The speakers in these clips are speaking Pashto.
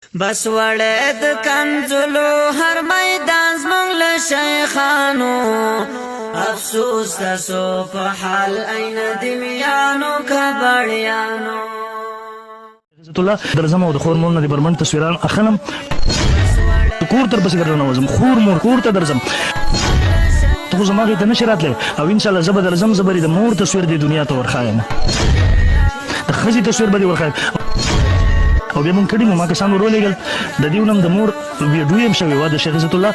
بس وړې د کنځلو هر میدان زمونږ له شیخانو افسوس تاسو په حال عین د میانو کبړیانو عزت الله درځم او د خور مور نه د برمن تصویران اخلم کور تر پسې ګرځنوم خور مور کور ته درځم ته زما غي ته نشی راتلی او ان شاء الله زبر درځم زبرې د مور تصویر د دنیا ته ورخایم د خزي تصویر به ورخایم او بیا مونږ کړي ما کسان ورولېږل د دې نوم د مور ویډیو هم شوی و د شیخ عزت الله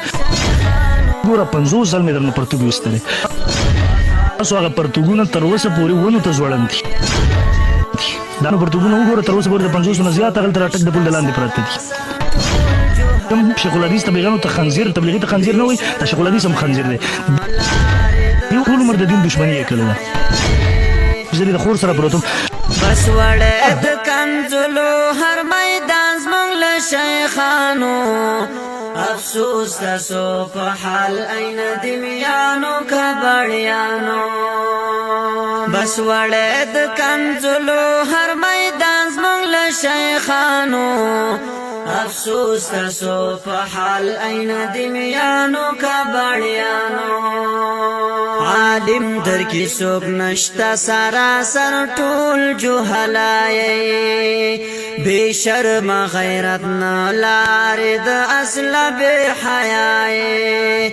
ګوره 50 ځل مې درنه پرتګ وستلې تاسو هغه پرتګونه تر اوسه پورې ونه ته ځوړم دي دا نو پرتګونه وګوره تر اوسه پورې د 50 نه زیات هغه تر اٹک د پل لاندې پراته دي شیخ الحدیث تبلیغانو ته خنزیر تبلیغي ته خنزیر نه وي دا شیخ الحدیث هم خنزیر دی یو ټول عمر د دین دشمنی یې کړې ده زه د خور سره پروتم بس وړې د کنځلو هر میدان زمونږ له شیخانو افسوس تاسو په حال عین د میانو کبړیانو بس وړې د کنځلو هر میدان زمونږ له شیخانو افسوس تاسو په حال عین د میانو کبړیانو عالم در کی څوک نشتا سراسر ټول جهلای بے شرم غیرت نه لارې د اصل بے حیاي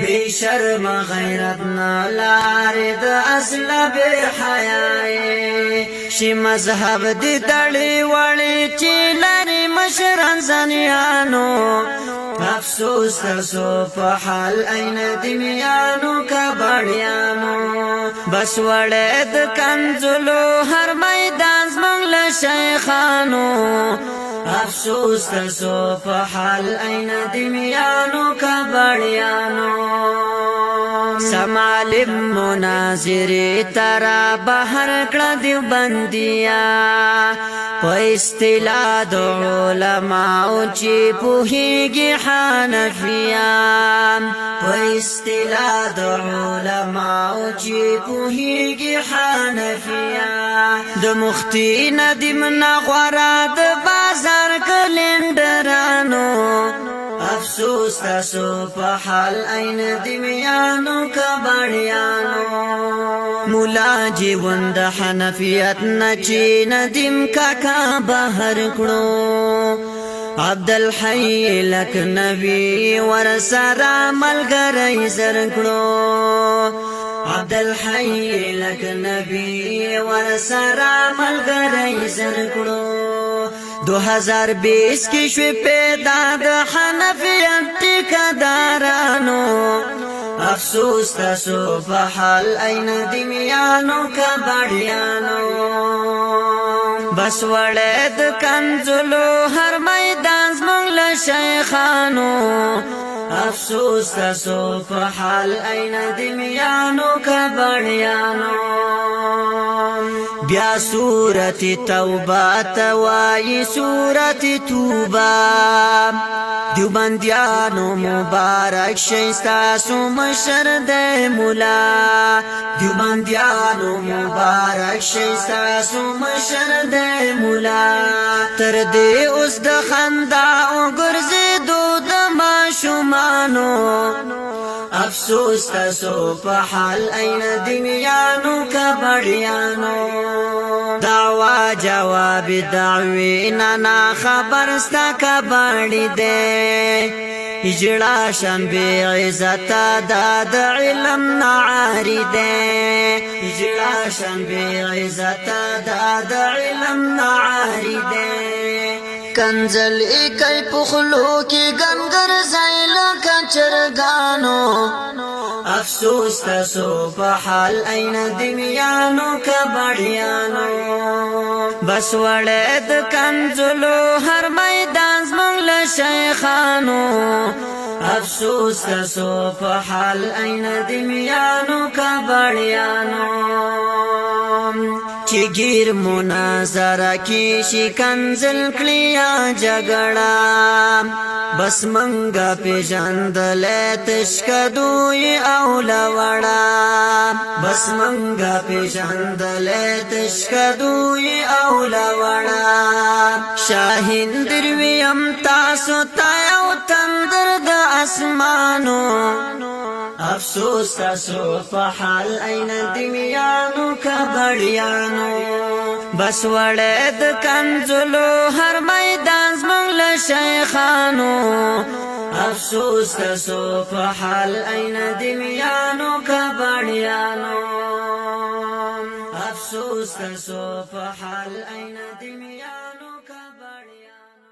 بے شرم غیرت نه لارې د اصل بے حیاي شي مذهب دې دړې وړې چې لري مشران زنیانو افسوس تاسو په حال عین د میانو کبړیانو بس وړې د کنځلو هر میدان زمونږ له شیخانو افسوس تاسو په حال عین د میانو کبړیانو سمالم مناظره ترا بهر کړه دیو بندیا په اصطلاح د علماء چې پوهیږي حنفیان په اصطلاح د علماء چې پوهیږي حنفیان د مختی ندیم نغورا د بازار کلندرانو افسوس تاسو په حال عین د میانو کبړیانو مولا جیون د حنفیت نچی ندیم کاکا بهر کړو عبدالحی لک نبی ورسره ملګری زر کړو عبدالحی لک نبی ورسره ملګری زر کړو 2020 کې شوي پیدا د حنفیت ټیکدارانو افسوس تاسو په حال عین د میانو کبړیانو بس وړې د کنځلو هر میدان زمونږ له شیخانو افسوس تاسو په حال عین د میانو کبړیانو بیا سورت توبه توای سورت توبه دیوبندیانو مبارک شي ستاسو مشر د مولا دیوبندیانو مبارک شي ستاسو مشر د مولا تر دې اوس د خندا او ګرځېدو د ماشومانو افسوس تاسو په حال عین د میانو کبړیانو دعوا جواب دعوی نه خبر ستا کبړی دې اجړه شم بی عزت د علم نعاری دې اجړه شم بی عزت د علم نعاری دې کنزل اکای پخلو کی گنگر زیل کچرگانو افسوس تاسو په حال عین د میانو کبړیانو بس وړې د کنځلو هر میدان زمونږ له شیخانو افسوس تاسو په حال عین د میانو کبړیانو چې گیر مناظره کې شي کنزل کړیا جګړه بس منګه پیژندل تشکدوی او لوړه بس منګه پیژندل تشکدوی او لوړه شاهین درویم تاسو ته او تندر د اسمانو افسوس تاسو په حال این دیمیانو کبړیانو بس وړه د کنزلو هر میدان زمنګ له شیخانو افسوس تاسو په حال این دیمیانو کبړیانو افسوس تاسو په حال این دیمیانو